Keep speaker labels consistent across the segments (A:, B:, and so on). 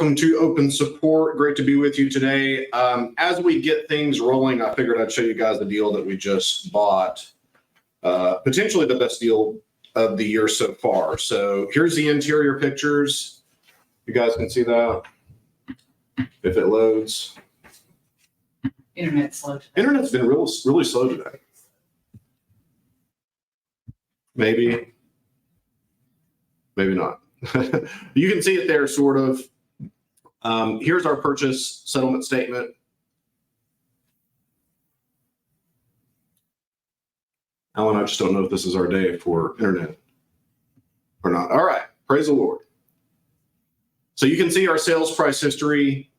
A: welcome to Open Support. Great to be with you today. As we get things rolling, I figured I'd show you guys the deal that we just bought. Potentially the best deal of the year so far. So here's the interior pictures. You guys can see that if it loads.
B: Internet's slow today.
A: Internet's been really slow today. Maybe not. You can see it there, sort of. Here's our purchase settlement statement. Alan, I just don't know if this is our day for internet or not. All right, praise the Lord. So you can see our sales price history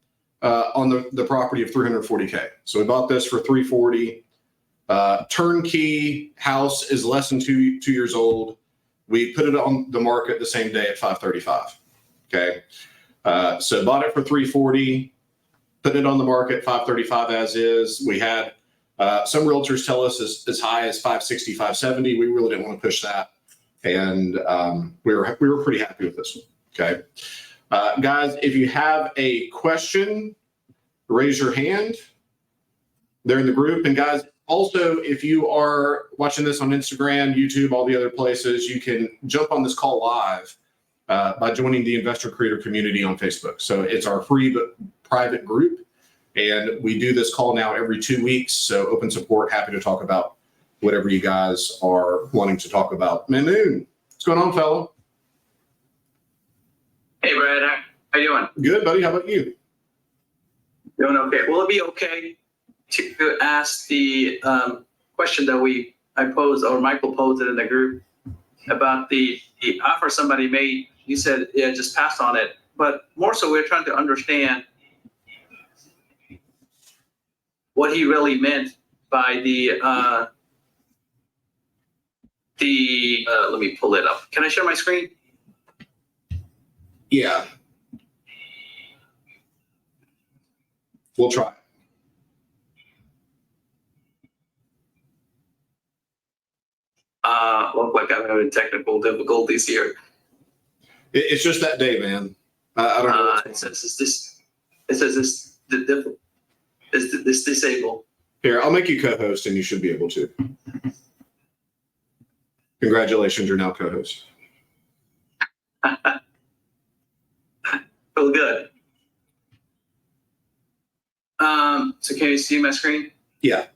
A: on the property of $340K. So we bought this for $340. Turnkey house is less than two years old. We put it on the market the same day at $535. Okay. So bought it for $340, put it on the market $535 as is. We had some realtors tell us as high as $560, $570. We really didn't want to push that. And we were pretty happy with this one. Okay. Guys, if you have a question, raise your hand. They're in the group. And guys, also, if you are watching this on Instagram, YouTube, all the other places, you can jump on this call live by joining the Investor Creator Community on Facebook. So it's our free but private group. And we do this call now every 2 weeks. So Open Support, happy to talk about whatever you guys are wanting to talk about. Mamoon, what's going on, fella?
C: Hey, Brad, how you doing?
A: Good, buddy. How about you?
C: Doing okay. Will it be okay to ask the question that I posed, or Michael posed it in the group, about the offer somebody made? You said, yeah, just pass on it. But more so, we're trying to understand what he really meant by let me pull it up. Can I share my screen?
A: Yeah. We'll try.
C: Look like I'm having technical difficulties here.
A: It's just that day, man. I don't know.
C: It says this disabled.
A: Here, I'll make you co-host and you should be able to. Congratulations, you're now co-host.
C: Feel good. So can you see my screen?
A: Yeah.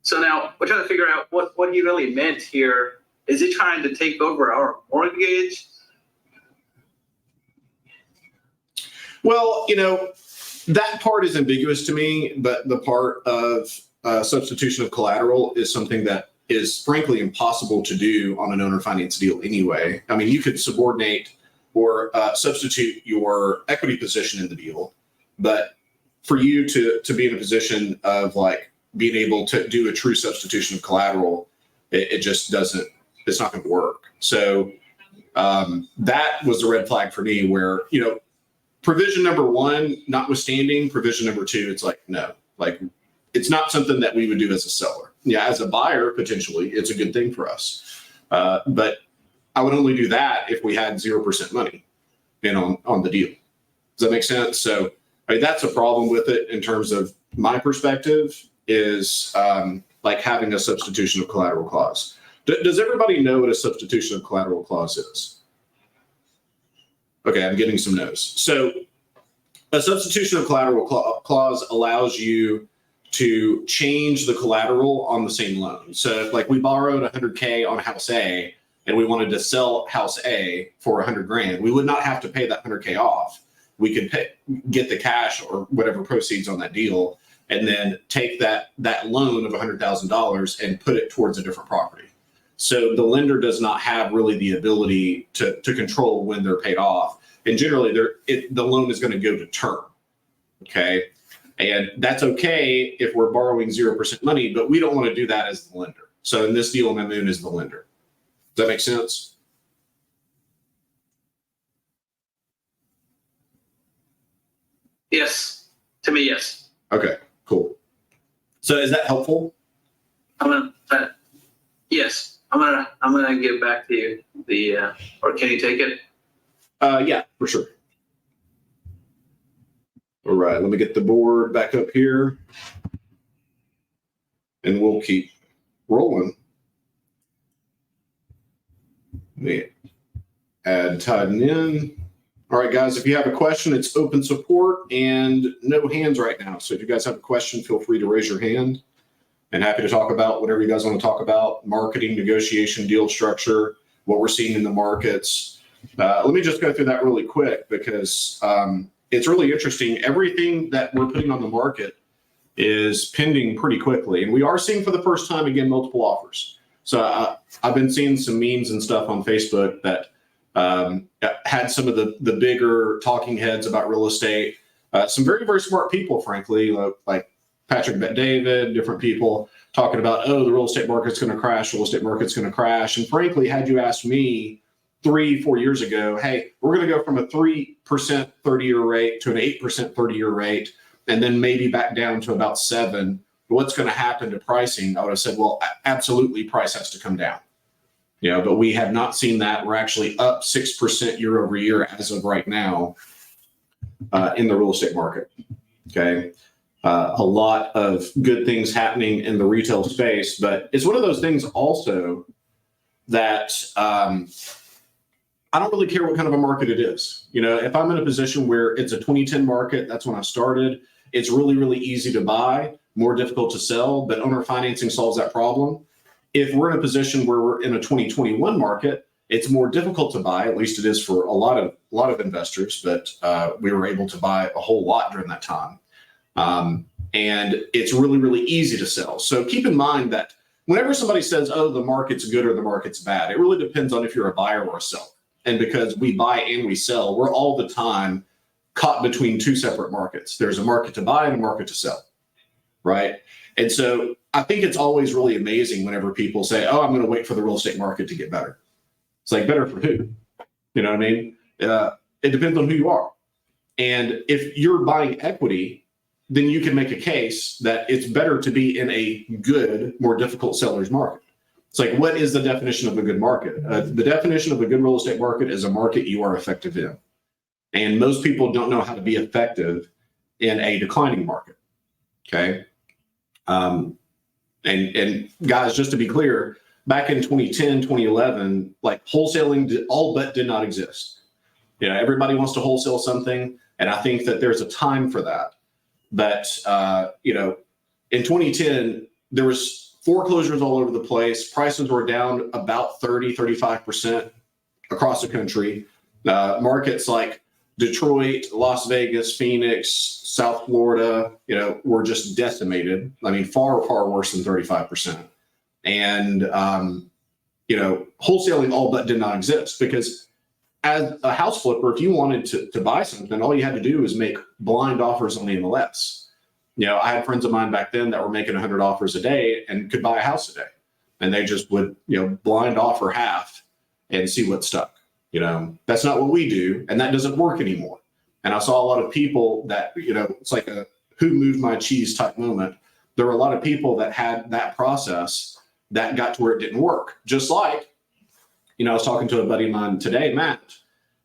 C: So now we're trying to figure out what he really meant here. Is he trying to take over our mortgage?
A: Well, that part is ambiguous to me, but the part of substitution of collateral is something that is frankly impossible to do on an owner finance deal anyway. I mean, you could subordinate or substitute your equity position in the deal, but for you to be in a position of like being able to do a true substitution of collateral, it just doesn't, it's not going to work. So that was the red flag for me where, provision number one, notwithstanding provision number two, it's like, no, like it's not something that we would do as a seller. Yeah, as a buyer, potentially, it's a good thing for us. But I would only do that if we had 0% money on the deal. Does that make sense? So that's a problem with it in terms of my perspective is like having a substitution of collateral clause. Does everybody know what a substitution of collateral clause is? Okay, I'm getting some no's. So a substitution of collateral clause allows you to change the collateral on the same loan. So if, like, we borrowed $100K on house A and we wanted to sell house A for $100,000, we would not have to pay that $100K off. We could get the cash or whatever proceeds on that deal and then take that loan of $100,000 and put it towards a different property. So the lender does not have really the ability to control when they're paid off. And generally, the loan is going to go to term. Okay. And that's okay if we're borrowing 0% money, but we don't want to do that as the lender. So in this deal, Mamoon is the lender. Does that make sense?
C: Yes. To me, yes.
A: Okay, cool. So is that helpful?
C: Yes. I'm gonna get back to you. Or can you take it?
A: Yeah, for sure. All right, let me get the board back up here and we'll keep rolling. Let me add Titan in. All right, guys, if you have a question, it's open support and no hands right now. So if you guys have a question, feel free to raise your hand, and happy to talk about whatever you guys want to talk about: marketing, negotiation, deal structure, what we're seeing in the markets. Let me just go through that really quick because it's really interesting. Everything that we're putting on the market is pending pretty quickly. And we are seeing for the first time, again, multiple offers. So I've been seeing some memes and stuff on Facebook that had some of the bigger talking heads about real estate. Some very, very smart people, frankly, like Patrick Bet-David, different people talking about, oh, the real estate market's going to crash, real estate market's going to crash. And frankly, had you asked me 3-4 years ago, hey, we're going to go from a 3% 30-year rate to an 8% 30-year rate, and then maybe back down to about 7%, what's going to happen to pricing? I would have said, well, absolutely, price has to come down. You know, but we have not seen that. We're actually up 6% year over year as of right now in the real estate market. Okay. A lot of good things happening in the retail space, but it's one of those things also that I don't really care what kind of a market it is. You know, if I'm in a position where it's a 2010 market, that's when I started. It's really, really easy to buy, more difficult to sell, but owner financing solves that problem. If we're in a position where we're in a 2021 market, it's more difficult to buy. At least it is for a lot of investors, but we were able to buy a whole lot during that time. And it's really, really easy to sell. So keep in mind that whenever somebody says, oh, the market's good or the market's bad, it really depends on if you're a buyer or a seller. And because we buy and we sell, we're all the time caught between two separate markets. There's a market to buy and a market to sell, right? And so I think it's always really amazing whenever people say, oh, I'm going to wait for the real estate market to get better. It's like, better for who? You know what I mean? It depends on who you are. And if you're buying equity, then you can make a case that it's better to be in a good, more difficult seller's market. It's like, what is the definition of a good market? The definition of a good real estate market is a market you are effective in. And most people don't know how to be effective in a declining market. Okay. And guys, just to be clear, back in 2010, 2011, like wholesaling all but did not exist. You know, everybody wants to wholesale something. And I think that there's a time for that. But, you know, in 2010, there was foreclosures all over the place. Prices were down about 30, 35% across the country. Markets like Detroit, Las Vegas, Phoenix, South Florida, you know, were just decimated. I mean, far, far worse than 35%. And, you know, wholesaling all but did not exist because as a house flipper, if you wanted to buy something, all you had to do was make blind offers on the MLS. You know, I had friends of mine back then that were making 100 offers a day and could buy a house a day. And they just would, you know, blind offer half and see what stuck. You know, that's not what we do. And that doesn't work anymore. And I saw a lot of people that, you know, it's like a who moved my cheese type moment. There were a lot of people that had that process that got to where it didn't work. Just like, you know, I was talking to a buddy of mine today, Matt,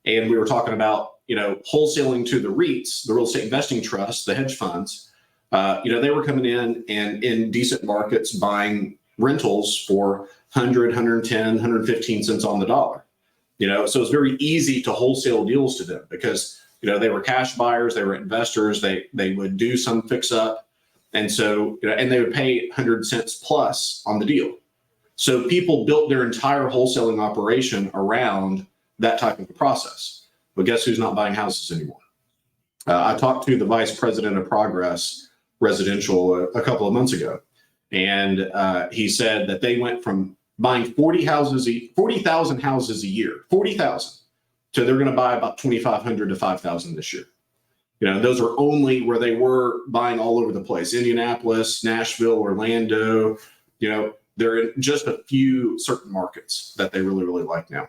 A: and we were talking about, you know, wholesaling to the REITs, the real estate investing trusts, the hedge funds. You know, they were coming in and in decent markets buying rentals for 100, 110, 115 cents on the dollar. You know, so it's very easy to wholesale deals to them because, you know, they were cash buyers, they were investors, they would do some fix up. And so, you know, and they would pay 100 cents plus on the deal. So people built their entire wholesaling operation around that type of a process. But guess who's not buying houses anymore? I talked to the vice president of Progress Residential a couple of months ago, and he said that they went from buying 40,000 houses a year, 40,000, to they're going to buy about 2,500 to 5,000 this year. You know, those are only where they were buying all over the place: Indianapolis, Nashville, Orlando. You know, they're in just a few certain markets that they really, really like now.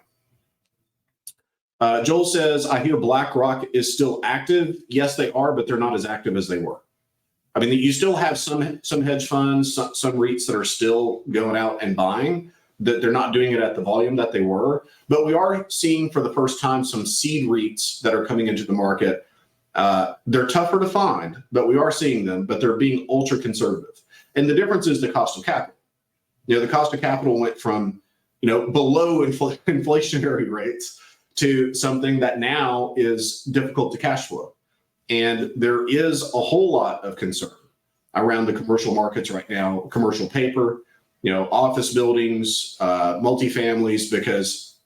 A: Joel says, I hear BlackRock is still active. Yes, they are, but they're not as active as they were. I mean, you still have some hedge funds, some REITs that are still going out and buying, that they're not doing it at the volume that they were, but we are seeing for the first time some seed REITs that are coming into the market. They're tougher to find, but we are seeing them, but they're being ultra conservative. And the difference is the cost of capital. The cost of capital went from, below inflationary rates to something that now is difficult to cash flow. And there is a whole lot of concern around the commercial markets right now, commercial paper, office buildings, multifamilies, because,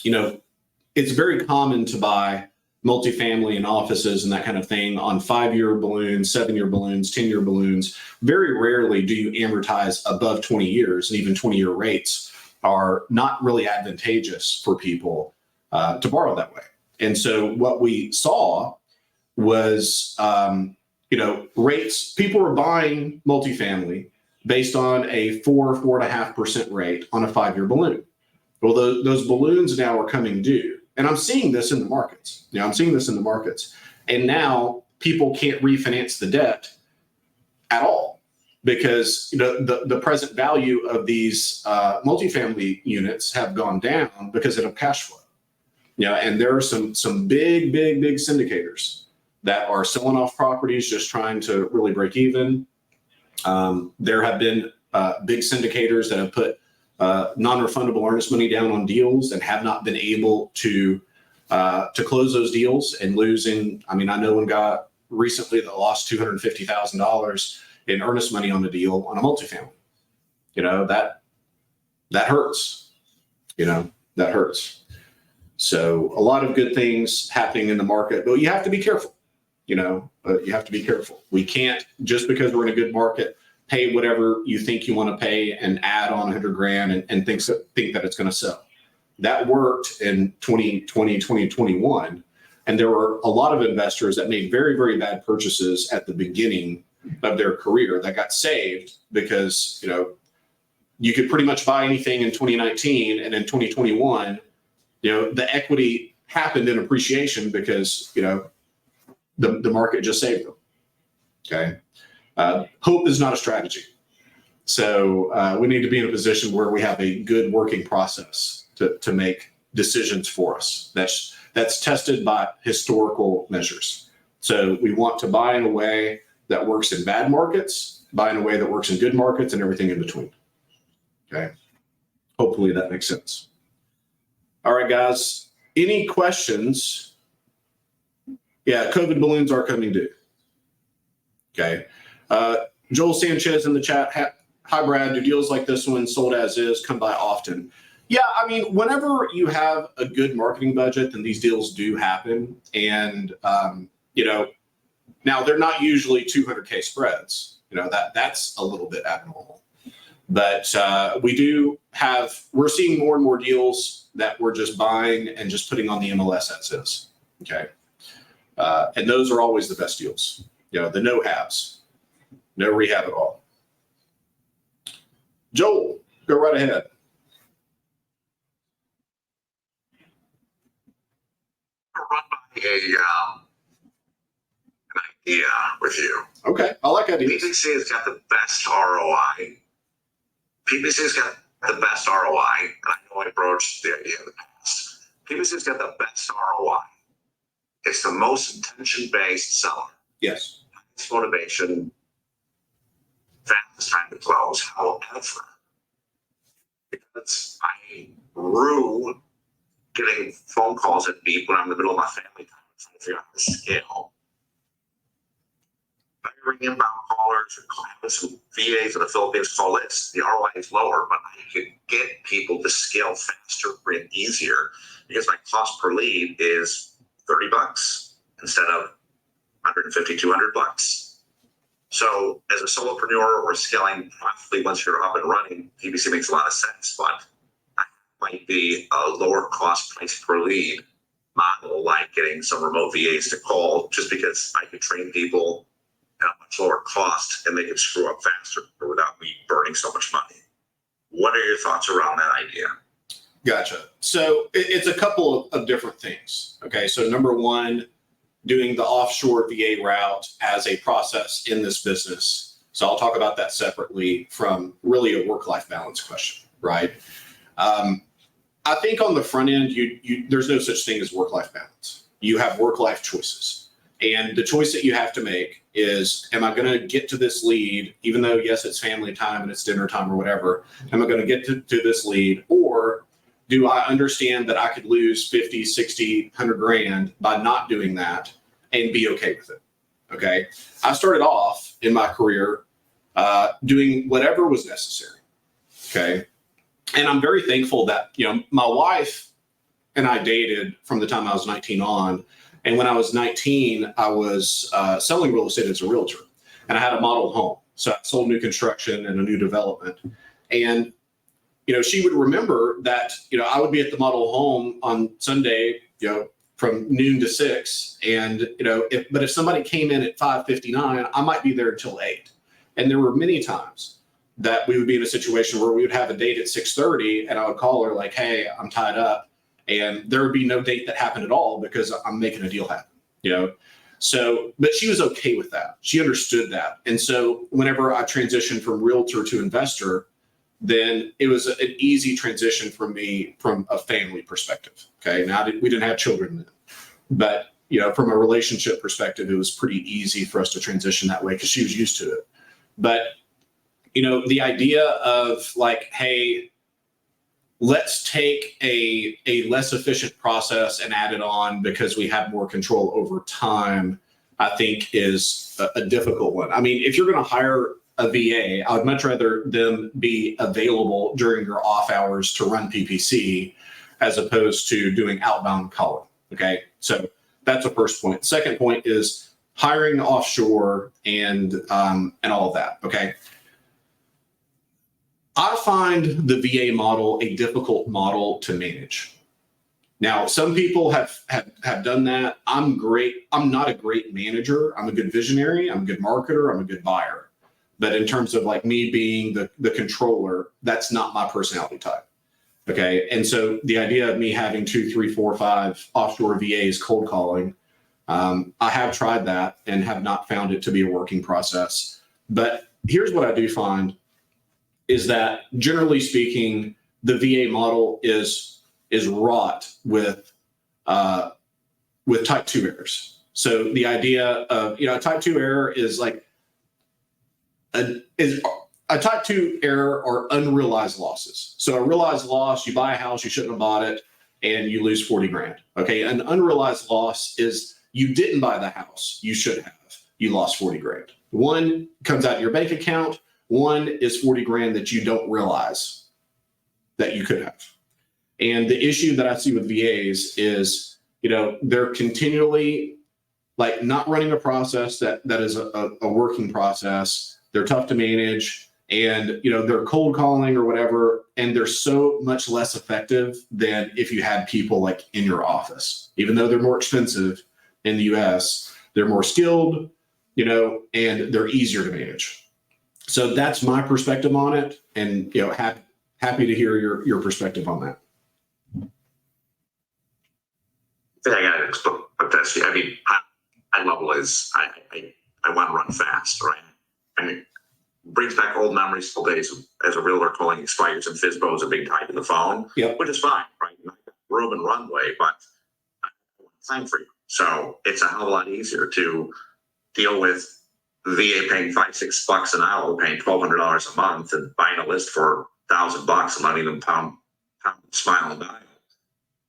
A: it's very common to buy multifamily and offices and that kind of thing on 5-year balloons, 7-year balloons, 10-year balloons. Very rarely do you amortize above 20 years, and even 20-year rates are not really advantageous for people to borrow that way. And so what we saw was, rates, people were buying multifamily based on a 4.5% rate on a 5-year balloon. Well, those balloons now are coming due. And I'm seeing this in the markets. And now people can't refinance the debt at all because the present value of these multifamily units have gone down because of cash flow. And there are some big syndicators that are selling off properties just trying to really break even. There have been big syndicators that have put non-refundable earnest money down on deals and have not been able to close those deals and losing. I know one guy recently that lost $250,000 in earnest money on the deal on a multifamily. That hurts. That hurts. So a lot of good things happening in the market, but you have to be careful. You have to be careful. We can't, just because we're in a good market, pay whatever you think you want to pay and add on $100,000 and think that it's going to sell. That worked in 2020, 2021. And there were a lot of investors that made very, very bad purchases at the beginning of their career that got saved because, you could pretty much buy anything in 2019, and in 2021, the equity happened in appreciation because, the market just saved them. Okay. Hope is not a strategy. So we need to be in a position where we have a good working process to make decisions for us. That's tested by historical measures. So we want to buy in a way that works in bad markets, buy in a way that works in good markets, and everything in between. Okay. Hopefully that makes sense. All right, guys. Any questions? Yeah, COVID balloons are coming due. Okay. Joel Sanchez in the chat. Hi, Brad. Do deals like this one sold as is come by often? Yeah, whenever you have a good marketing budget, then these deals do happen. And, now they're not usually 200K spreads. That's a little bit abnormal. But we're seeing more and more deals that we're just buying and just putting on the MLS as is. Okay. And those are always the best deals. The no-haves, no rehab at all. Joel, go right ahead.
D: Run by an idea with you.
A: Okay, I like ideas.
D: PPC has got the best ROI. And I know I broached the idea in the past. PPC has got the best ROI. It's the most intention-based seller.
A: Yes.
D: It's motivation, fastest time to close. However, because I rue getting phone calls at beep when I'm in the middle of my family time trying to figure out how to scale. Hiring inbound callers or having some VAs in the Philippines call lists, the ROI is lower, but I could get people to scale faster and easier because my cost per lead is $30 instead of $150, $200. So as a solopreneur or scaling profitably once you're up and running, PPC makes a lot of sense, but I might be a lower cost price per lead model, like getting some remote VAs to call just because I could train people at a much lower cost and they could screw up faster without me burning so much money. What are your thoughts around that idea?
A: Gotcha. So it's a couple of different things. Okay. So number one, doing the offshore VA route as a process in this business. So I'll talk about that separately from really a work-life balance question, right? I think on the front end, there's no such thing as work-life balance. You have work-life choices. And the choice that you have to make is, am I going to get to this lead, even though, yes, it's family time and it's dinner time or whatever, am I going to get to this lead? Or do I understand that I could lose 50, 60, 100 grand by not doing that and be okay with it? Okay. I started off in my career doing whatever was necessary. Okay. And I'm very thankful that, my wife and I dated from the time I was 19 on. And when I was 19, I was selling real estate as a realtor, and I had a model home. So I sold new construction and a new development. And, she would remember that, I would be at the model home on Sunday, from noon to 6. And, if somebody came in at 5:59, I might be there until 8. And there were many times that we would be in a situation where we would have a date at 6:30, and I would call her like, hey, I'm tied up. And there would be no date that happened at all because I'm making a deal happen, So, but she was okay with that. She understood that. And so whenever I transitioned from realtor to investor, then it was an easy transition for me from a family perspective. Okay. Now we didn't have children then, but from a relationship perspective, it was pretty easy for us to transition that way because she was used to it. But, the idea of like, hey, let's take a less efficient process and add it on because we have more control over time, I think is a difficult one. I mean, if you're going to hire a VA, I would much rather them be available during your off hours to run PPC as opposed to doing outbound calling. Okay. So that's the first point. Second point is hiring offshore and all of that. Okay. I find the VA model a difficult model to manage. Now, some people have done that. I'm great. I'm not a great manager. I'm a good visionary. I'm a good marketer. I'm a good buyer. But in terms of like me being the controller, that's not my personality type. Okay. And so the idea of me having 2, 3, 4, 5 offshore VAs cold calling, I have tried that and have not found it to be a working process. But here's what I do find is that generally speaking, the VA model is wrought with type 2 errors. So the idea of, type 2 error is like a type 2 error are unrealized losses. So a realized loss, you buy a house, you shouldn't have bought it, and you lose 40 grand. Okay. An unrealized loss is you didn't buy the house, you should have, you lost 40 grand. One comes out of your bank account. One is 40 grand that you don't realize that you could have. And the issue that I see with VAs is, they're continually like not running a process that is a working process. They're tough to manage and, they're cold calling or whatever. And they're so much less effective than if you had people like in your office, even though they're more expensive in the US, they're more skilled, and they're easier to manage. So that's my perspective on it, and happy to hear your perspective on that.
D: I got to explain this. I mean, high level is I want to run fast, right? And it brings back old memories, old days as a realtor calling expires and FISBO is a big tie to the phone,
A: Yep.
D: Which is fine, right? Room and runway, but I don't want time for you. So it's a hell of a lot easier to deal with VA paying $5-6 an hour, paying $1,200 a month, and buying a list for $1,000 and letting them pound, smile and dial.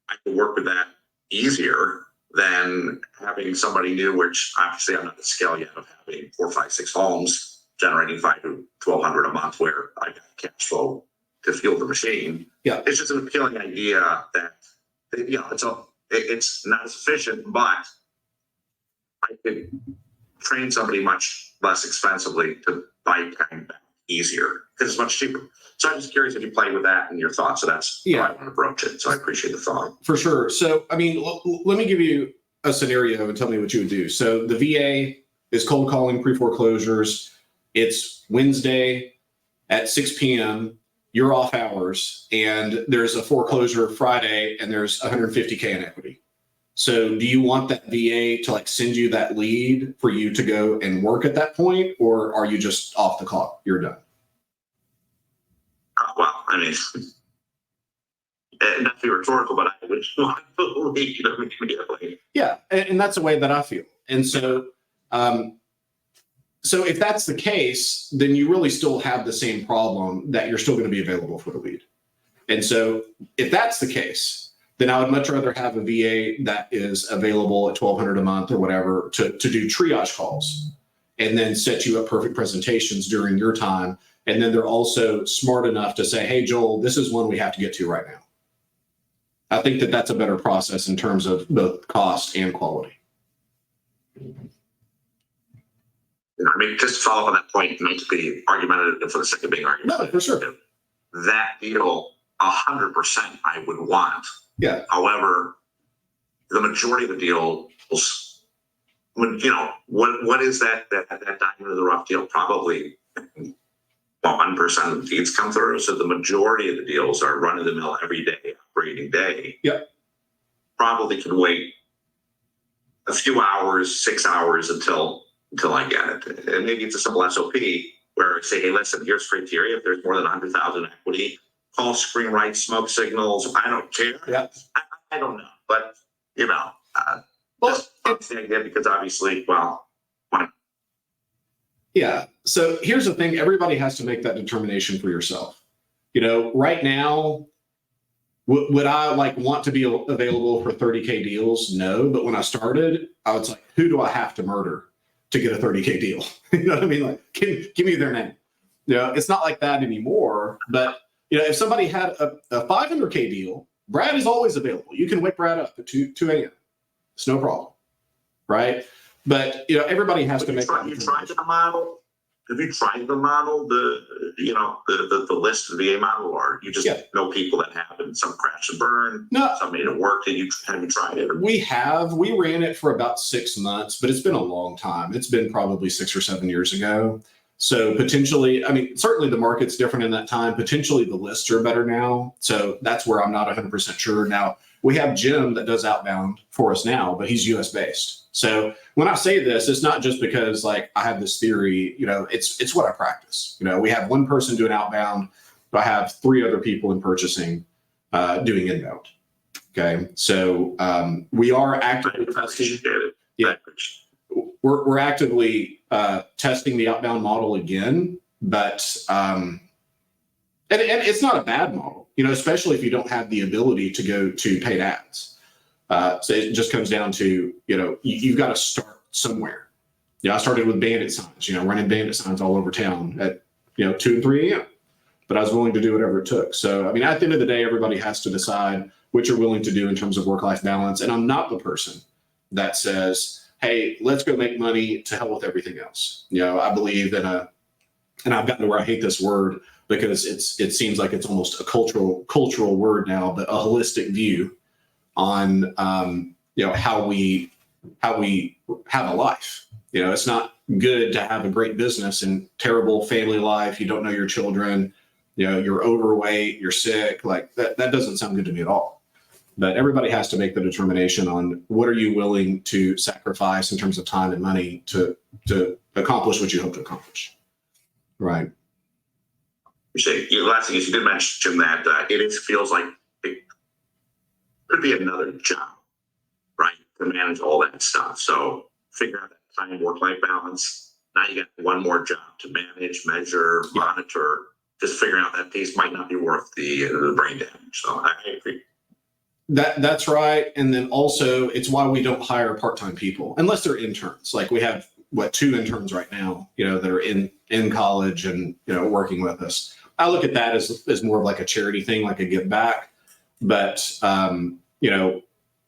D: I can work with that easier than having somebody new, which obviously I'm not at the scale yet of having 4, 5, 6 homes generating $500 to $1,200 a month where I got cash flow to fuel the machine.
A: Yeah,
D: it's just an appealing idea that it's not as efficient, but I could train somebody much less expensively to buy time back easier because it's much cheaper. So I'm just curious if you play with that and your thoughts. So that's how I want to broach it. So I appreciate the thought.
A: For sure. So, I mean, let me give you a scenario and tell me what you would do. So the VA is cold calling pre-foreclosures. It's Wednesday at 6 p.m. You're off hours and there's a foreclosure Friday and there's 150K in equity. So do you want that VA to like send you that lead for you to go and work at that point, or are you just off the clock? You're done.
D: Well, I mean, not to be rhetorical, but I would want to leave immediately.
A: Yeah, and that's the way that I feel. And so, so if that's the case, then you really still have the same problem that you're still going to be available for the lead. And so if that's the case, then I would much rather have a VA that is available at $1,200 a month or whatever to do triage calls and then set you up perfect presentations during your time. And then they're also smart enough to say, hey, Joel, this is one we have to get to right now. I think that that's a better process in terms of both cost and quality.
D: I mean, just to follow up on that point, not to be argumentative for the sake of being argumentative.
A: No, for sure.
D: That deal, 100% I would want.
A: Yeah.
D: However, the majority of the deals, when what is that diamond of the rough deal? Probably 1% of the deeds come through. So the majority of the deals are run of the mill every day, operating day.
A: Yep.
D: Probably can wait a few hours, 6 hours until I get it. And maybe it's a simple SOP where I say, hey, listen, here's criteria. If there's more than 100,000 equity, call screen right, smoke signals. I don't care.
A: Yeah.
D: I don't know. But,
A: Well,
D: that's the idea because obviously, well, why?
A: yeah. So here's the thing. Everybody has to make that determination for yourself. Right now, would I want to be available for 30K deals? No. But when I started, I was like, who do I have to murder to get a 30K deal? You know what I mean? Like, give me their name. It's not like that anymore. But, if somebody had a 500K deal, Brad is always available. You can wake Brad up at 2 a.m. It's no problem. Right. But, everybody has to make that
D: You tried the model? Have you tried the model, the list of the VA model, or you just know people that have it and some crash and burn?
A: No.
D: Some made it work. Have you tried it?
A: We ran it for about 6 months, but it's been a long time. It's been probably 6 or 7 years ago. So potentially, certainly the market's different in that time. Potentially the lists are better now. So that's where I'm not 100% sure. Now, we have Jim that does outbound for us now, but he's US based. So when I say this, it's not just because I have this theory, it's what I practice. We have one person doing outbound, but I have 3 other people in purchasing doing inbound. Okay. So we are actively testing. Yeah. We're actively testing the outbound model again, but and it's not a bad model, especially if you don't have the ability to go to paid ads. So it just comes down to, you've got to start somewhere. I started with bandit signs, running bandit signs all over town at, 2 and 3 a.m. But I was willing to do whatever it took. So, at the end of the day, everybody has to decide what you're willing to do in terms of work-life balance. And I'm not the person that says, hey, let's go make money, to hell with everything else. I believe in and I've gotten to where I hate this word because it seems like it's almost a cultural word now, but a holistic view on, how we have a life. It's not good to have a great business and terrible family life. You don't know your children, you're overweight, you're sick. Like that doesn't sound good to me at all. But everybody has to make the determination on what are you willing to sacrifice in terms of time and money to accomplish what you hope to accomplish. Right.
D: Last thing is, you did mention, Jim, that it feels like it could be another job, right, to manage all that stuff. So figure out that time work-life balance. Now you got one more job to manage, measure, monitor. Just figuring out that piece might not be worth the brain damage. So I agree.
A: That's right. And then also it's why we don't hire part-time people unless they're interns. Like we have 2 interns right now, that are in college and, working with us. I look at that as more of like a charity thing, like a give back. But,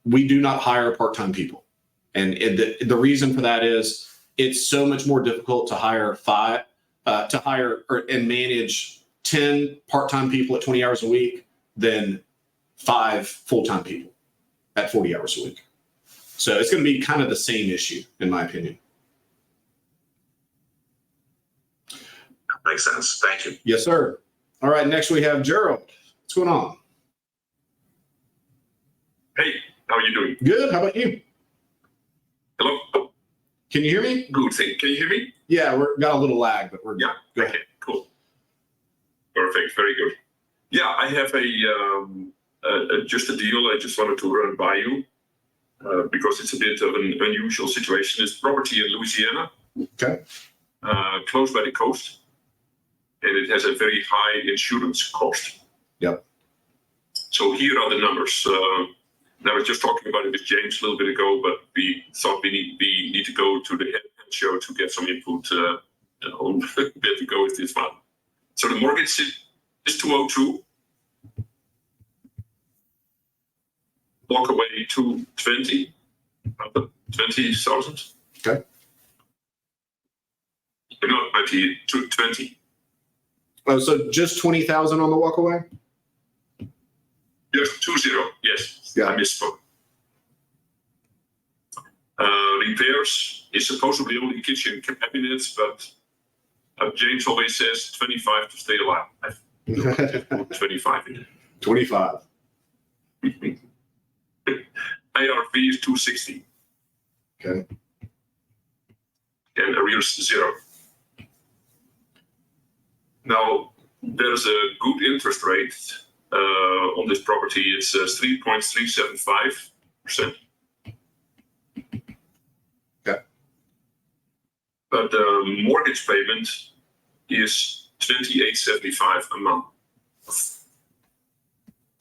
A: we do not hire part-time people. And the reason for that is it's so much more difficult to hire and manage 10 part-time people at 20 hours a week than 5 full-time people at 40 hours a week. So it's going to be kind of the same issue, in my opinion.
D: Makes sense. Thank you.
A: Yes, sir. All right. Next we have Gerald. What's going on?
E: Hey, how are you doing?
A: Good. How about you?
E: Hello?
A: Can you hear me?
E: Good thing. Can you hear me?
A: Yeah, we're got a little lag, but we're
E: Yeah.
A: go
E: Okay,
A: ahead.
E: cool. Perfect. Very good. Yeah, I have a just a deal I just wanted to run by you because it's a bit of an unusual situation. It's property in Louisiana,
A: Okay.
E: close by the coast, and it has a very high insurance cost.
A: Yep.
E: So here are the numbers. And I was just talking about it with James a little bit ago, but we thought we need to go to the head show to get some input on where to go with this one. So the mortgage is 202. Walk away 220, 20,000.
A: Okay.
E: No, 220.
A: Oh, so just 20,000 on the walkaway?
E: Yes, 20. Yes,
A: Yeah.
E: I misspoke. Repairs is supposedly only kitchen cabinets, but James always says 25 to stay alive. I've put 25 in
A: 25.
E: it. ARV is 260.
A: Okay.
E: And arrears 0. Now, there's a good interest rate on this property. It's 3.375%.
A: Okay.
E: But the mortgage payment is $28.75 a month.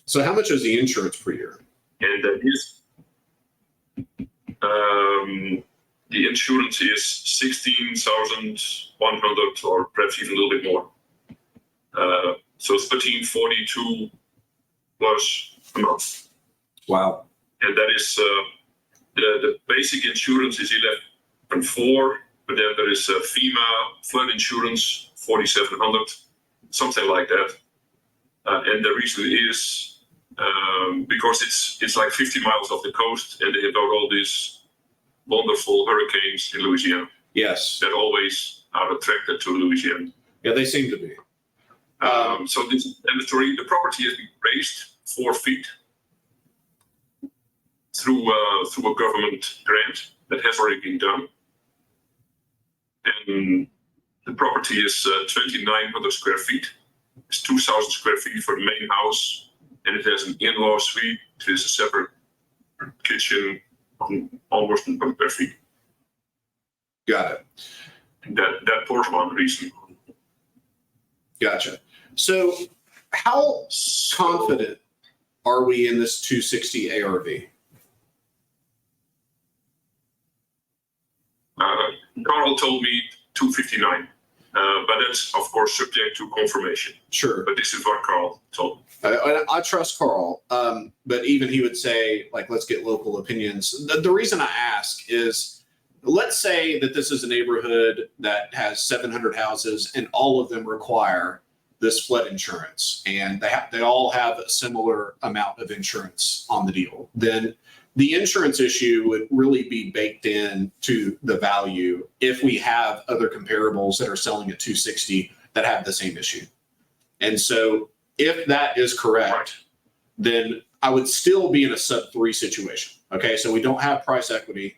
A: So how much is the insurance per year?
E: And that is the insurance is 16,100 or perhaps even a little bit more. So 1342 plus a month.
A: Wow.
E: And that is the basic insurance is 11.4, but then there is FEMA flood insurance 4,700, something like that. And the reason is because it's like 50 miles off the coast, and they have got all these wonderful hurricanes in Louisiana
A: Yes.
E: that always are attracted to Louisiana.
A: Yeah, they seem to be.
E: So this is mandatory. The property has been raised 4 feet through a government grant that has already been done, and the property is 2,900 square feet. It's 2,000 square feet for the main house, and it has an in-law suite. It is a separate kitchen, almost 100 square feet.
A: Got it.
E: That was one reason.
A: Gotcha. So how confident are we in this 260 ARV?
E: Carl told me 259, but that's of course subject to confirmation.
A: Sure.
E: But this is what Carl told me.
A: I trust Carl, but even he would say, like, let's get local opinions. The reason I ask is, let's say that this is a neighborhood that has 700 houses and all of them require this flood insurance, and they all have a similar amount of insurance on the deal. Then the insurance issue would really be baked in to the value if we have other comparables that are selling at 260 that have the same issue. And so if that is correct, then I would still be in a sub 3 situation. Okay. So we don't have price equity,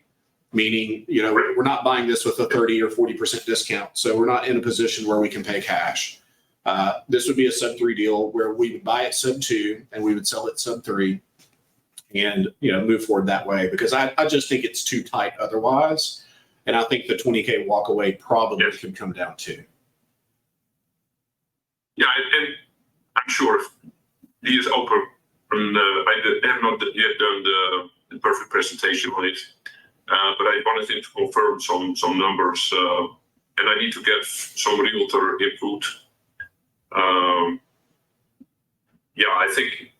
A: meaning, you know, we're not buying this with a 30 or 40% discount. So we're not in a position where we can pay cash. This would be a sub 3 deal where we would buy it sub 2 and we would sell it sub 3 and, you know, move forward that way, because I just think it's too tight otherwise. And I think the 20K walk away probably could come down too.
E: Yeah, and I'm sure he is open. And I have not yet done the perfect presentation on it, but I wanted him to confirm some numbers, and I need to get some realtor input. Yeah, I think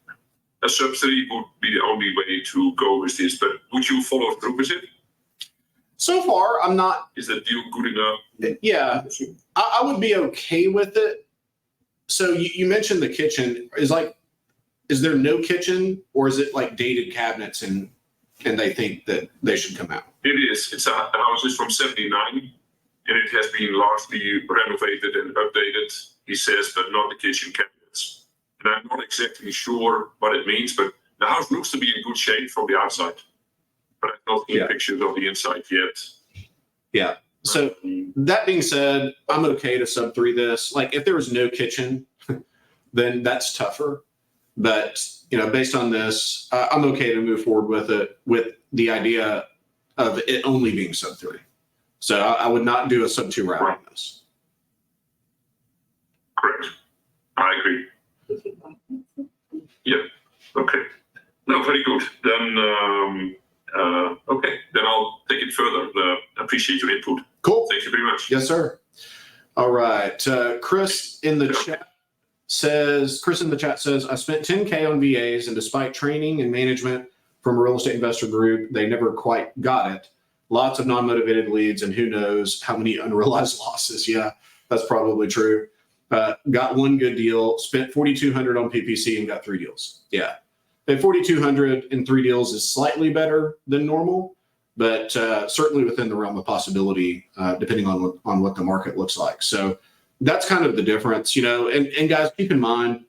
E: a sub 3 would be the only way to go with this. But would you follow through with it?
A: So far, I'm not.
E: Is that deal good enough?
A: Yeah, I would be okay with it. So you mentioned the kitchen. Is there no kitchen, or is it like dated cabinets and they think that they should come out?
E: It is. It's a house is from '79, and it has been largely renovated and updated, he says, but not the kitchen cabinets. And I'm not exactly sure what it means, but the house looks to be in good shape from the outside. But I've not seen pictures of the inside yet.
A: Yeah. So that being said, I'm okay to sub 3 this. Like, if there was no kitchen, then that's tougher. But, based on this, I'm okay to move forward with it, with the idea of it only being sub 3. So I would not do a sub 2 route on this.
E: Correct. I agree. Yeah. Okay. No, very good. Then, okay. Then I'll take it further. Appreciate your input.
A: Cool.
E: Thank you very much.
A: Yes, sir. All right. Chris in the chat says, I spent 10K on VAs, and despite training and management from a real estate investor group, they never quite got it. Lots of non-motivated leads, and who knows how many unrealized losses. Yeah, that's probably true. Got one good deal, spent $4,200 on PPC and got 3 deals. Yeah. And $4,200 in 3 deals is slightly better than normal, but certainly within the realm of possibility, depending on what the market looks like. So that's kind of the difference, and guys, keep in mind,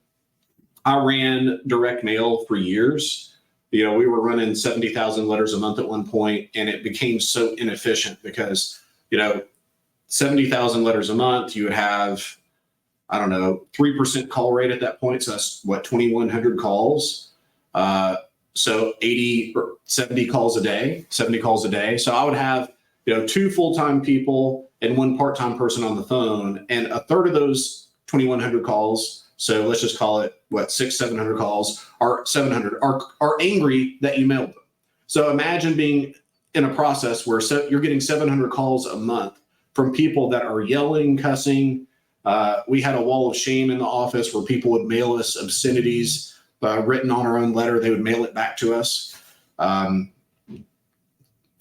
A: I ran direct mail for years. We were running 70,000 letters a month at one point, and it became so inefficient because, 70,000 letters a month, you would have, 3% call rate at that point. So that's 2,100 calls. So 80 or 70 calls a day. So I would have, 2 full-time people and 1 part-time person on the phone, and a third of those 2,100 calls. So let's just call it 700 calls are 700 are angry that you mailed them. So imagine being in a process where you're getting 700 calls a month from people that are yelling, cussing. We had a wall of shame in the office where people would mail us obscenities written on our own letter. They would mail it back to us.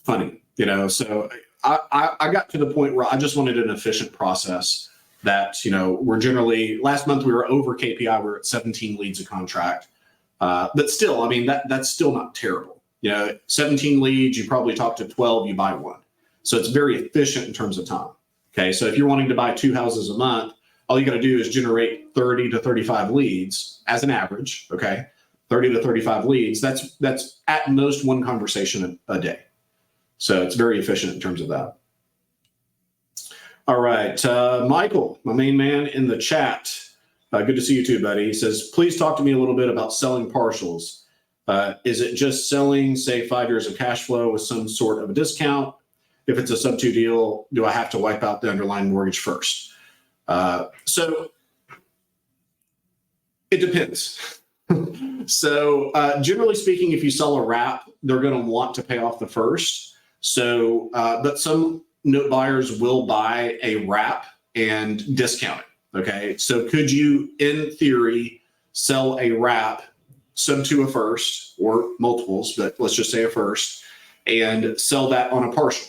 A: Funny, so I got to the point where I just wanted an efficient process that, we're generally, last month we were over KPI. We're at 17 leads a contract. But still, that's still not terrible. 17 leads, you probably talk to 12, you buy 1. So it's very efficient in terms of time. Okay. So if you're wanting to buy 2 houses a month, all you got to do is generate 30 to 35 leads as an average. Okay. 30 to 35 leads. That's at most 1 conversation a day. So it's very efficient in terms of that. All right. Michael, my main man in the chat. Good to see you too, buddy. He says, please talk to me a little bit about selling partials. Is it just selling, say, 5 years of cash flow with some sort of a discount? If it's a sub 2 deal, do I have to wipe out the underlying mortgage first? So it depends. So generally speaking, if you sell a wrap, they're going to want to pay off the first. So, but some note buyers will buy a wrap and discount it. Okay. So could you, in theory, sell a wrap sub to a first or multiples, but let's just say a first, and sell that on a partial?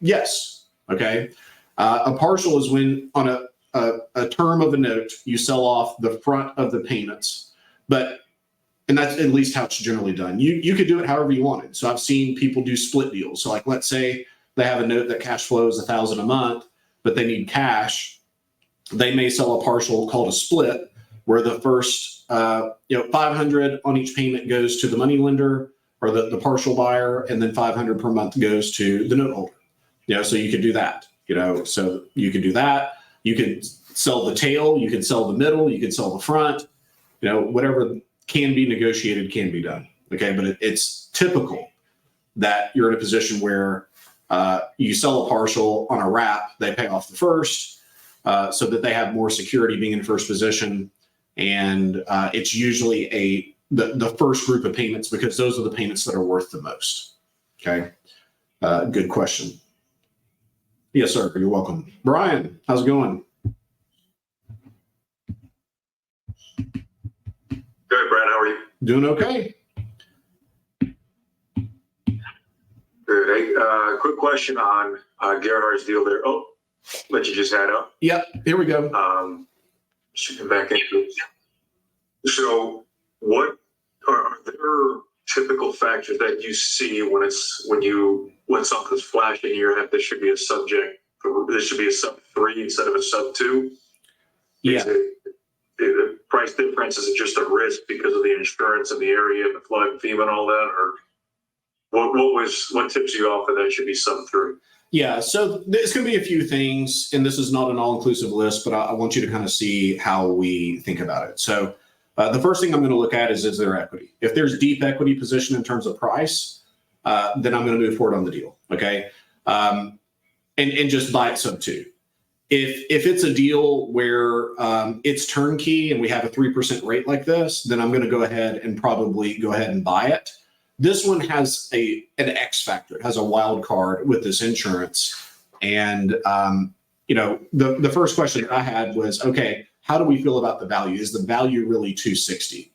A: Yes. Okay. A partial is when on a term of a note, you sell off the front of the payments, and that's at least how it's generally done. You could do it however you wanted. So I've seen people do split deals. So like, let's say they have a note that cash flows $1,000 a month, but they need cash. They may sell a partial called a split, where the first, $500 on each payment goes to the money lender or the partial buyer, and then $500 per month goes to the note holder. So you could do that. So you could do that. You could sell the tail. You could sell the middle. You could sell the front. Whatever can be negotiated can be done. Okay, but it's typical that you're in a position where you sell a partial on a wrap, they pay off the first, so that they have more security being in first position. And it's usually the first group of payments, because those are the payments that are worth the most. Okay. Good question. Yes, sir. You're welcome. Brian, how's it going?
F: Good, Brad. How are you?
A: Doing okay.
F: Good. Hey, quick question on Gerhard's deal there. Oh, what you just had up.
A: Yep. Here we go.
F: Should come back into it. So, what are there typical factors that you see when something's flashing here that this should be a subject? This should be a sub 3 instead of a sub 2.
A: Yeah.
F: The price difference, is it just a risk because of the insurance in the area and the flood and FEMA and all that, or what tips you off that should be sub 3?
A: Yeah, so there's going to be a few things, and this is not an all-inclusive list, but I want you to kind of see how we think about it. So The first thing I'm going to look at is there equity? If there's deep equity position in terms of price, then I'm going to move forward on the deal. Okay. And just buy it sub 2. If it's a deal where it's turnkey and we have a 3% rate like this, then I'm going to go ahead and probably go ahead and buy it. This one has an X factor. It has a wild card with this insurance. And, the first question that I had was, okay, how do we feel about the value? Is the value really 260?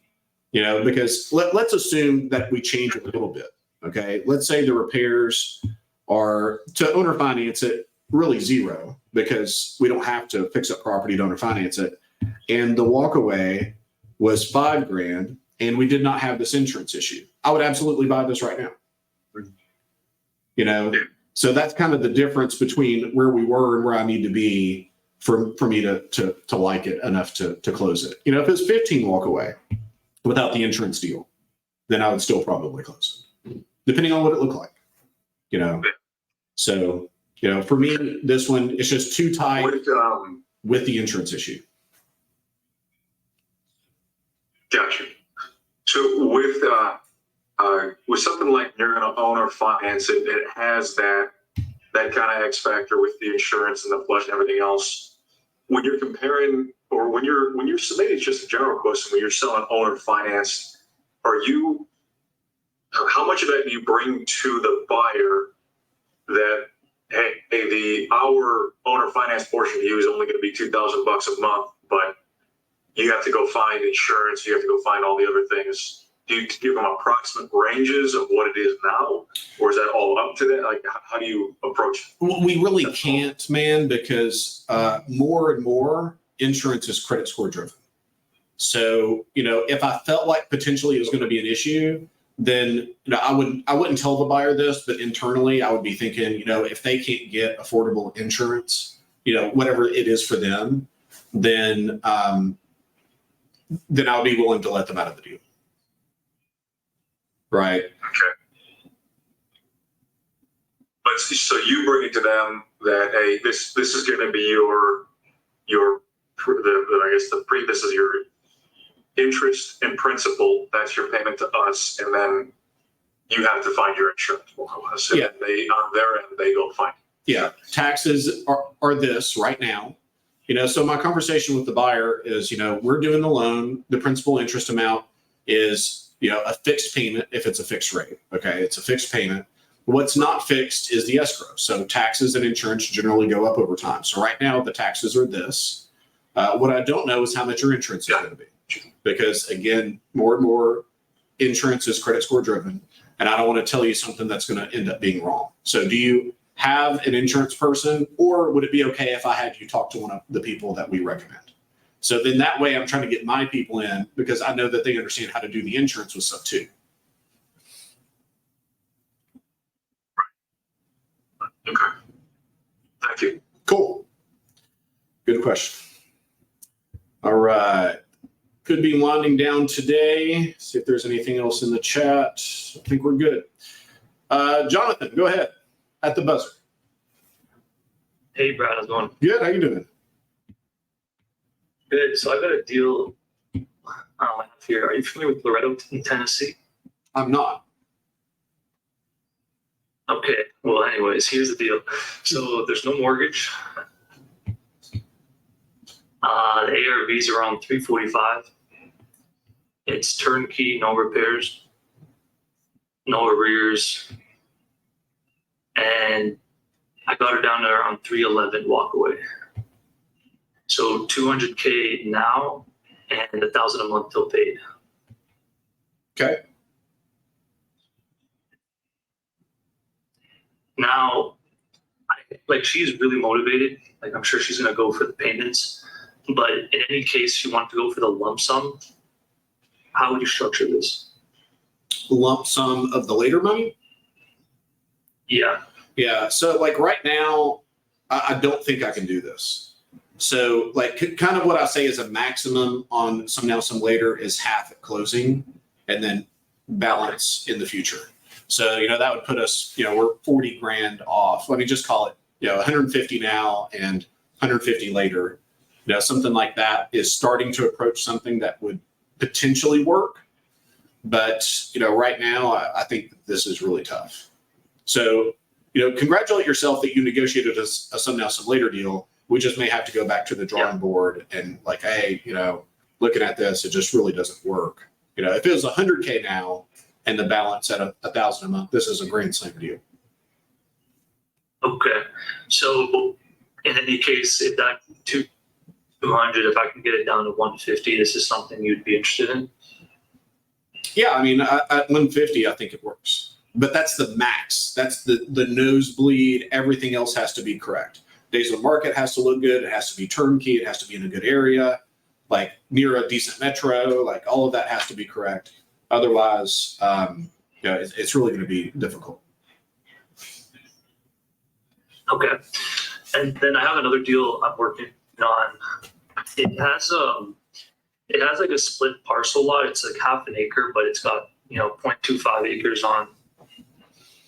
A: Because let's assume that we change it a little bit. Okay. Let's say the repairs are to owner finance it really 0 because we don't have to fix up property to owner finance it. And the walkaway was $5,000 and we did not have this insurance issue. I would absolutely buy this right now. So that's kind of the difference between where we were and where I need to be for me to like it enough to close it. If it's 15 walk away without the insurance deal, then I would still probably close it, depending on what it looked like. So, for me, this one is just too tight with the insurance issue.
F: Gotcha. So with something like you're going to own or finance it, it has that kind of X factor with the insurance and the flush and everything else. When you're comparing, or when you're submitting, it's just a general question, when you're selling owner finance, how much of that do you bring to the buyer that, hey, our owner finance portion to you is only going to be $2,000 a month, but you have to go find insurance, you have to go find all the other things. Do you give them approximate ranges of what it is now, or is that all up to that? Like, how do you approach it?
A: We really can't, man, because more and more insurance is credit score driven. So, if I felt like potentially it was going to be an issue, then I wouldn't tell the buyer this, but internally I would be thinking, if they can't get affordable insurance, whatever it is for them, then I would be willing to let them out of the deal. Right.
F: Okay. But so you bring it to them that, hey, this is going to be this is your interest and principal. That's your payment to us, and then you have to find your insurance. So
A: yeah.
F: They on their end they go find it.
A: Yeah. Taxes are this right now. So my conversation with the buyer is, we're doing the loan. The principal interest amount is, a fixed payment if it's a fixed rate. Okay. It's a fixed payment. What's not fixed is the escrow. So taxes and insurance generally go up over time. So right now the taxes are this. What I don't know is how much your insurance is going to be, because again, more and more insurance is credit score driven. And I don't want to tell you something that's going to end up being wrong. So do you have an insurance person, or would it be okay if I had you talk to one of the people that we recommend? So then that way I'm trying to get my people in, because I know that they understand how to do the insurance with sub 2.
F: Okay. Thank you.
A: Cool. Good question. All right. Could be winding down today. See if there's anything else in the chat. I think we're good. Jonathan, go ahead at the buzzer.
G: Hey, Brad, how's it going?
A: Good. How you doing?
G: Good. So I got a deal here. Are you familiar with Loretto in Tennessee?
A: I'm not.
G: Okay. Well, anyways, here's the deal. So there's no mortgage. The ARV is around 345. It's turnkey, no repairs, no arrears, and I got her down to around 311 walk away. So $200K now and $1,000 a month till paid.
A: Okay.
G: Now, she's really motivated. I'm sure she's gonna go for the payments, but in any case, she wants to go for the lump sum. How would you structure this?
A: Lump sum of the later money?
G: Yeah.
A: Yeah. So right now, I don't think I can do this. So kind of what I say is a maximum on some now, some later is half at closing and then balance in the future. So, that would put us, we're 40 grand off. Let me just call it, 150 now and 150 later. Something like that is starting to approach something that would potentially work. But, right now, I think that this is really tough. So, congratulate yourself that you negotiated a some now, some later deal. We just may have to go back to the drawing board and hey, looking at this, it just really doesn't work. If it was $100K now and the balance at $1,000 a month, this is a grand slam deal.
G: Okay, so in any case, if that 200, if I can get it down to 150, this is something you'd be interested in?
A: Yeah, I mean, at 150, I think it works. But that's the max. That's the nosebleed. Everything else has to be correct. Days on market has to look good. It has to be turnkey. It has to be in a good area, near a decent metro. All of that has to be correct. Otherwise, it's really going to be difficult.
G: Okay, and then I have another deal I'm working on. It has a split parcel lot. It's half an acre, but it's got 0.25 acres on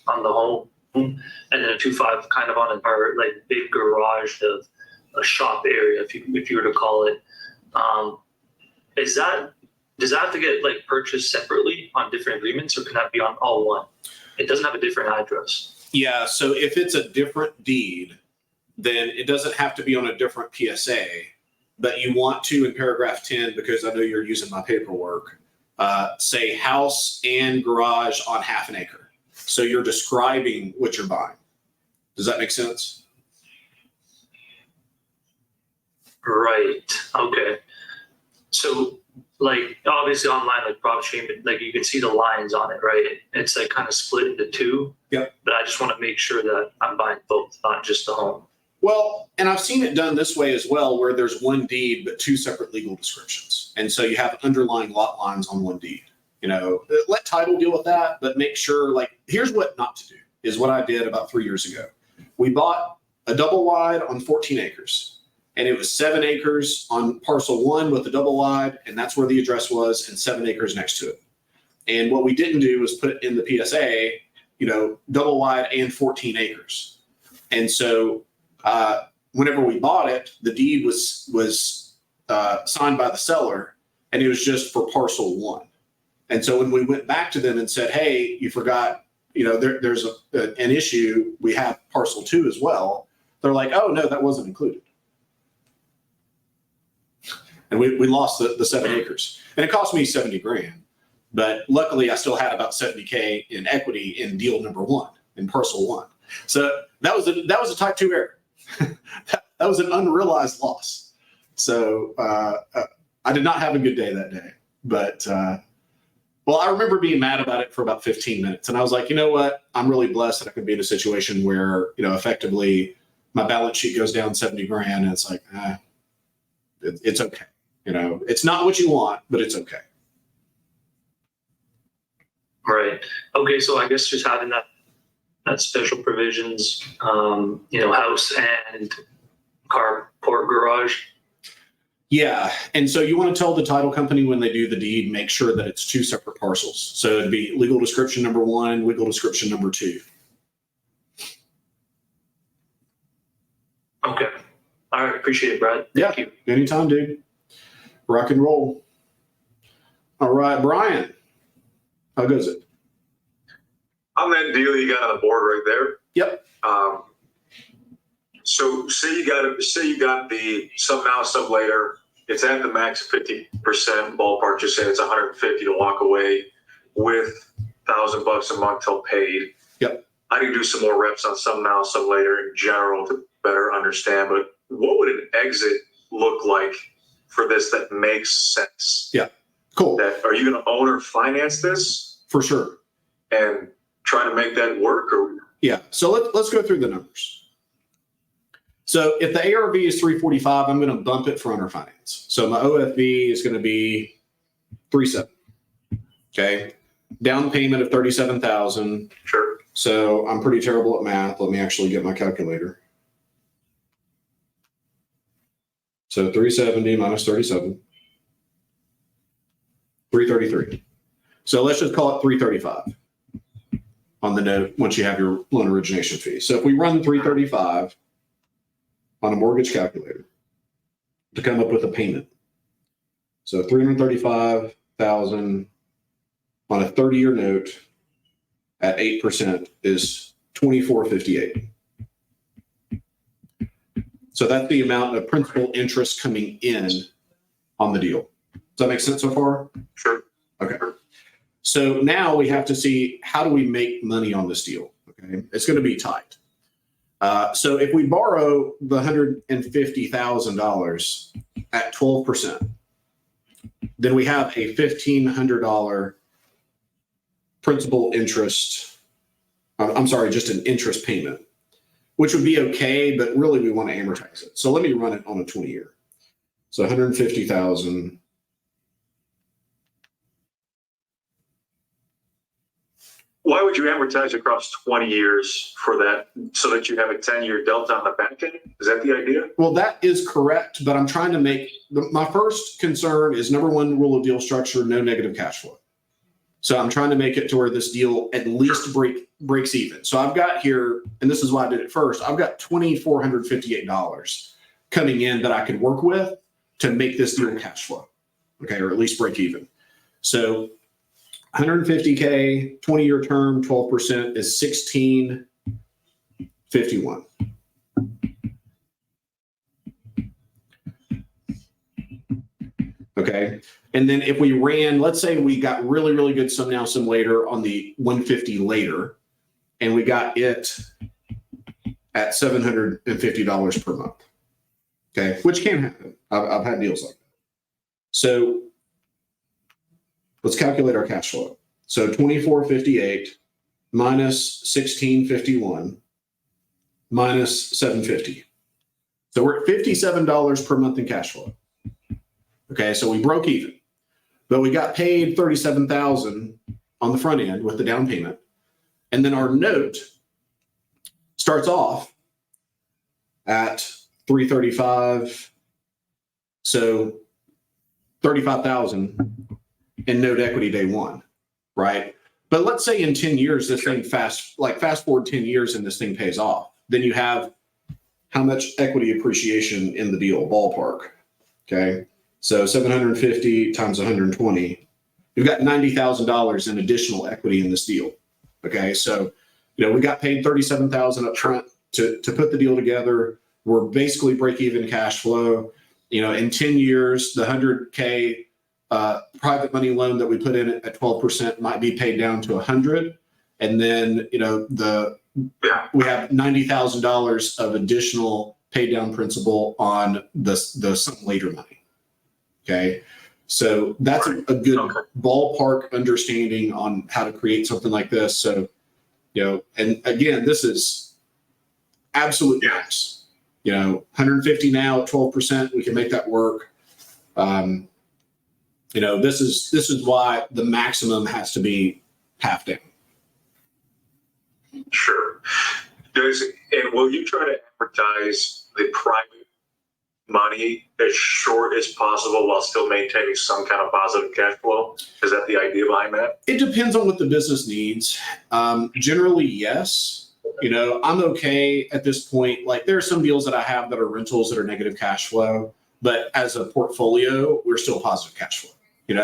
G: the home, and then a 2.5 kind of on a big garage of a shop area, if you were to call it. Does that have to get purchased separately on different agreements, or can that be on all one? It doesn't have a different address.
A: Yeah, so if it's a different deed, then it doesn't have to be on a different PSA, but you want to, in paragraph 10, because I know you're using my paperwork, say house and garage on half an acre. So you're describing what you're buying. Does that make sense?
G: Right. Okay. So obviously online, prop stream, you can see the lines on it, right? It's kind of split into two.
A: Yep.
G: But I just want to make sure that I'm buying both, not just the home.
A: Well, and I've seen it done this way as well, where there's one deed, but two separate legal descriptions. And so you have underlying lot lines on one deed. Let title deal with that, but make sure, here's what not to do, is what I did about 3 years ago. We bought a double wide on 14 acres, and it was 7 acres on parcel 1 with the double wide, and that's where the address was, and 7 acres next to it. And what we didn't do was put in the PSA, double wide and 14 acres. And so whenever we bought it, the deed was signed by the seller, and it was just for parcel 1. And so when we went back to them and said, hey, you forgot, there's an issue, we have parcel 2 as well. They're like, oh, no, that wasn't included. And we lost the 7 acres. And it cost me $70,000. But luckily, I still had about $70K in equity in deal number 1, in parcel 1. So that was a type 2 error. That was an unrealized loss. So I did not have a good day that day. But I remember being mad about it for about 15 minutes. And I was like, you know what? I'm really blessed that I can be in a situation where, effectively my balance sheet goes down $70,000. And it's like, it's okay. It's not what you want, but it's okay.
G: Right. Okay. So I guess just having that special provisions, house and carport garage.
A: Yeah. And so you want to tell the title company when they do the deed, make sure that it's 2 separate parcels. So it'd be legal description number 1, legal description number 2.
G: Okay. All right. Appreciate it, Brad. Thank you.
A: Anytime, dude. Rock and roll. All right, Brian. How goes it?
F: On that deal you got on the board right there.
A: Yep.
F: So say you got the some now, some later. It's at the max 50% ballpark. Just saying it's 150 to walk away with $1,000 a month till paid.
A: Yep.
F: I can do some more reps on some now, some later in general to better understand. But what would an exit look like for this that makes sense?
A: Yeah. Cool.
F: Are you going to own or finance this?
A: For sure.
F: And try to make that work? Or
A: yeah. So let's go through the numbers. So if the ARV is 345, I'm going to bump it for owner finance. So my OFV is going to be 37. Okay. Down payment of 37,000.
F: Sure.
A: So I'm pretty terrible at math. Let me actually get my calculator. So 370 minus 37. 333. So let's just call it 335 on the note once you have your loan origination fee. So if we run 335 on a mortgage calculator to come up with a payment. So 335 $150,000 on a 30-year note at 8% is $24.58. So that's the amount of principal interest coming in on the deal. Does that make sense so far?
F: Sure.
A: Okay. So now we have to see, how do we make money on this deal? Okay. It's going to be tight. So if we borrow the $150,000 at 12%, then we have a $1,500 principal interest. I'm sorry, just an interest payment, which would be okay, but really we want to amortize it. So let me run it on a 20-year. So 150,000.
F: Why would you amortize across 20 years for that, so that you have a 10-year delta on the back end? Is that the idea?
A: Well, that is correct, but I'm trying to make, my first concern is number one rule of deal structure, no negative cash flow. So I'm trying to make it to where this deal at least breaks even. So I've got here, and this is why I did it first, I've got $2,458 coming in that I could work with to make this deal cash flow, okay, or at least break even. So 150K, 20-year term, 12% is $16.51. Okay. And then if we ran, let's say we got really, really good some now, some later on the 150 later, and we got it at $750 per month. Okay. Which can happen. I've had deals like that. So let's calculate our cash flow. So 24.58 minus 16.51 minus 750. So we're at $57 per month in cash flow. Okay, so we broke even, but we got paid $37,000 on the front end with the down payment, and then our note starts off at $335, so $35,000 in note equity day one, right? But let's say in 10 years this thing fast forward 10 years and this thing pays off, then you have how much equity appreciation in the deal ballpark, okay? So 750 times 120, you've got $90,000 in additional equity in this deal. Okay. So, we got paid $37,000 up front to put the deal together. We're basically break even cash flow. In 10 years, the 100K private money loan that we put in at 12% might be paid down to 100. And then, we have $90,000 of additional pay down principal on the some later money. Okay. So that's a good ballpark understanding on how to create something like this. So, and again, this is absolute max, 150 now at 12%, we can make that work. This is why the maximum has to be half down.
F: Sure. And will you try to advertise the private money as short as possible while still maintaining some kind of positive cash flow? Is that the idea behind that?
A: It depends on what the business needs. Generally, yes. I'm okay at this point. Like there are some deals that I have that are rentals that are negative cash flow, but as a portfolio, we're still positive cash flow.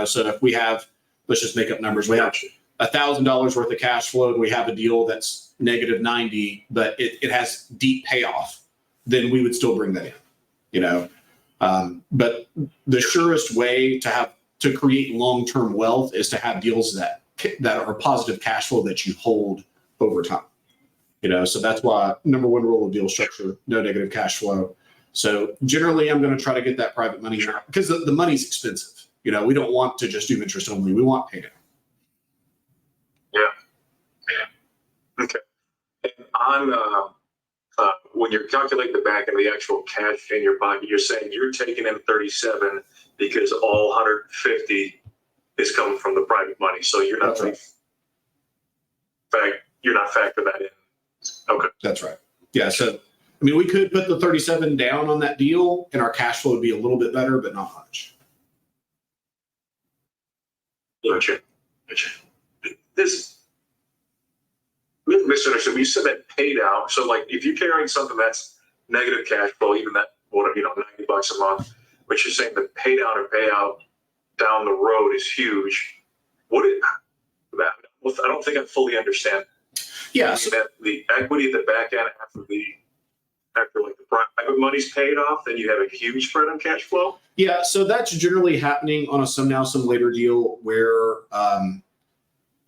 A: So if we have, let's just make up numbers. We have $1,000 worth of cash flow and we have a deal that's negative 90, but it has deep payoff, then we would still bring that in. But the surest way to create long-term wealth is to have deals that are positive cash flow that you hold over time. So that's why number one rule of deal structure, no negative cash flow. So generally I'm going to try to get that private money out because the money's expensive. We don't want to just do interest only. We want paydown.
F: Yeah. Okay. And on, when you're calculating the back and the actual cash in your pocket, you're saying you're taking in 37 because all 150 is coming from the private money. So you're not, you're not factoring that in. Okay.
A: That's right. Yeah. So, we could put the 37 down on that deal and our cash flow would be a little bit better, but not much.
F: Gotcha. This misunderstood. You said that paid out. So like if you're carrying something that's negative cash flow, even that $90 a month, but you're saying the pay down or payout down the road is huge. I don't think I fully understand.
A: Yeah.
F: So that the equity at the back end after like the private money's paid off, then you have a huge spread on cash flow.
A: Yeah, so that's generally happening on a some now, some later deal where,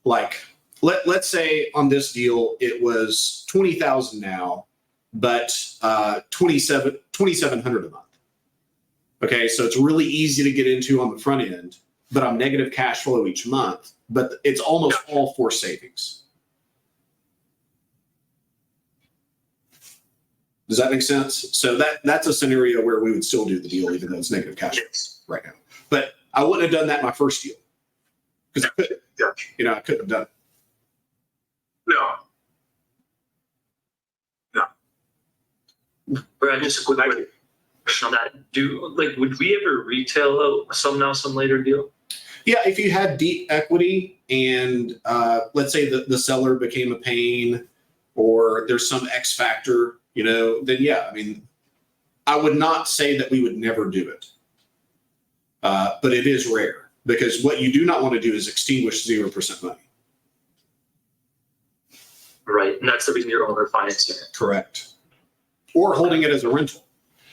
A: let's say on this deal it was 20,000 now, but 2,700 a month. Okay, so it's really easy to get into on the front end, but I'm negative cash flow each month. But it's almost all for savings. Does that make sense? So that's a scenario where we would still do the deal, even though it's negative cash flow right now. But I wouldn't have done that my first deal because I couldn't. I couldn't have done it.
F: No.
G: Brad, just a quick question on that. Would we ever retail a some now, some later deal?
A: Yeah, if you had deep equity and let's say the seller became a pain or there's some X factor, then yeah, I mean, I would not say that we would never do it. But it is rare because what you do not want to do is extinguish 0% money.
G: Right, and that's the reason you're owner financing it.
A: Correct. Or holding it as a rental.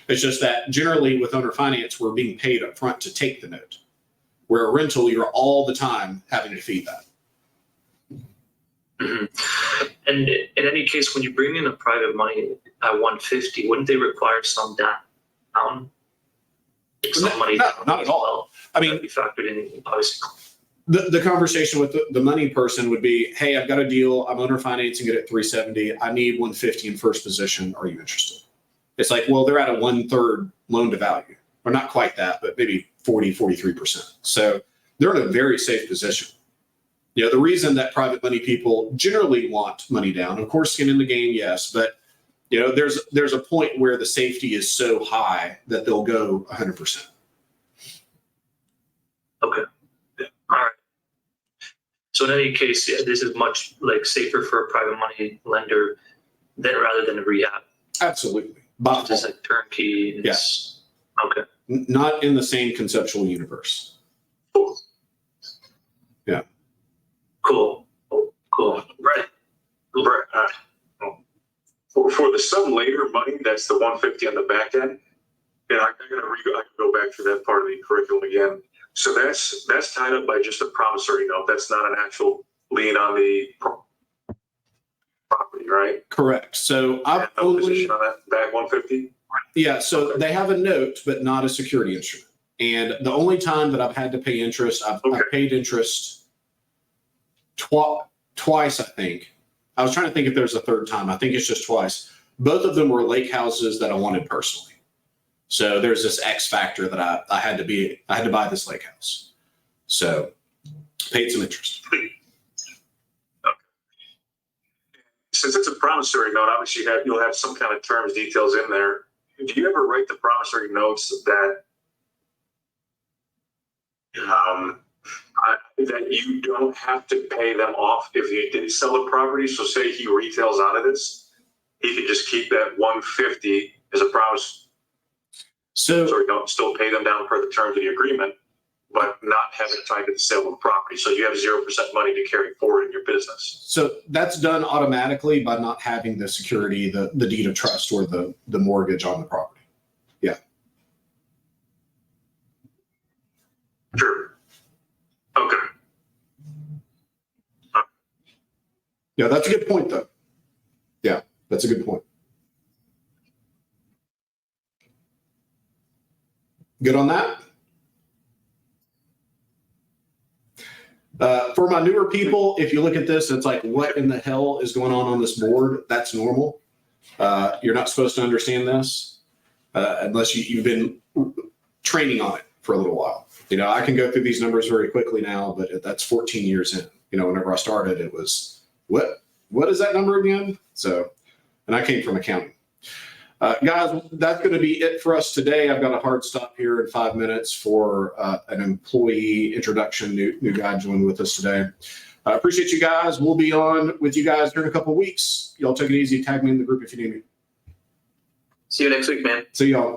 A: It's just that generally with owner finance, we're being paid up front to take the note. Where a rental, you're all the time having to feed that.
G: Mm-hmm. And in any case, when you bring in a private money at 150, wouldn't they require some down? Some money
A: No, not at all. I mean,
G: be factored in, obviously.
A: The conversation with the money person would be, hey, I've got a deal. I'm owner financing it at 370. I need 150 in first position. Are you interested? It's like, well, they're at a 1/3 loan to value, or not quite that, but maybe 43%. So they're in a very safe position. The reason that private money people generally want money down, of course, skin in the game, yes, but there's a point where the safety is so high that they'll go 100%.
G: Okay. Yeah. All right. So in any case, yeah, this is much safer for a private money lender rather than a rehab.
A: Absolutely.
G: It's just like turnkey.
A: Yes.
G: Okay.
A: Not in the same conceptual universe. Yeah.
G: Cool. Right.
F: For the some later money, that's the 150 on the back end. And I can go back to that part of the curriculum again. So that's tied up by just a promissory note. That's not an actual lien on the property, right?
A: Correct. So I've
F: no position on that back 150.
A: Yeah. So they have a note, but not a security instrument. And the only time that I've had to pay interest, I've paid interest twice, I think. I was trying to think if there's a third time. I think it's just twice. Both of them were lake houses that I wanted personally. So there's this X factor that I had to buy this lake house. So paid some interest.
F: Okay. Since it's a promissory note, obviously you'll have some kind of terms, details in there. Do you ever write the promissory notes that that you don't have to pay them off if you did sell the property? So say he retails out of this, he can just keep that 150 as a promise. So you don't still pay them down per the terms of the agreement, but not have it tied to the sale of the property. So you have 0% money to carry forward in your business.
A: So that's done automatically by not having the security, the deed of trust or the mortgage on the property. Yeah.
F: Sure. Okay.
A: Yeah, that's a good point, though. Yeah, that's a good point. Good on that? For my newer people, if you look at this, it's like, what in the hell is going on this board? That's normal. You're not supposed to understand this unless you've been training on it for a little while. I can go through these numbers very quickly now, but that's 14 years in. Whenever I started, it was, what is that number again? So, and I came from accounting. Guys, that's going to be it for us today. I've got a hard stop here in 5 minutes for an employee introduction. New guy joined with us today. I appreciate you guys. We'll be on with you guys here in a couple of weeks. Y'all take it easy. Tag me in the group if you need me.
C: See you next week, man.
A: See y'all.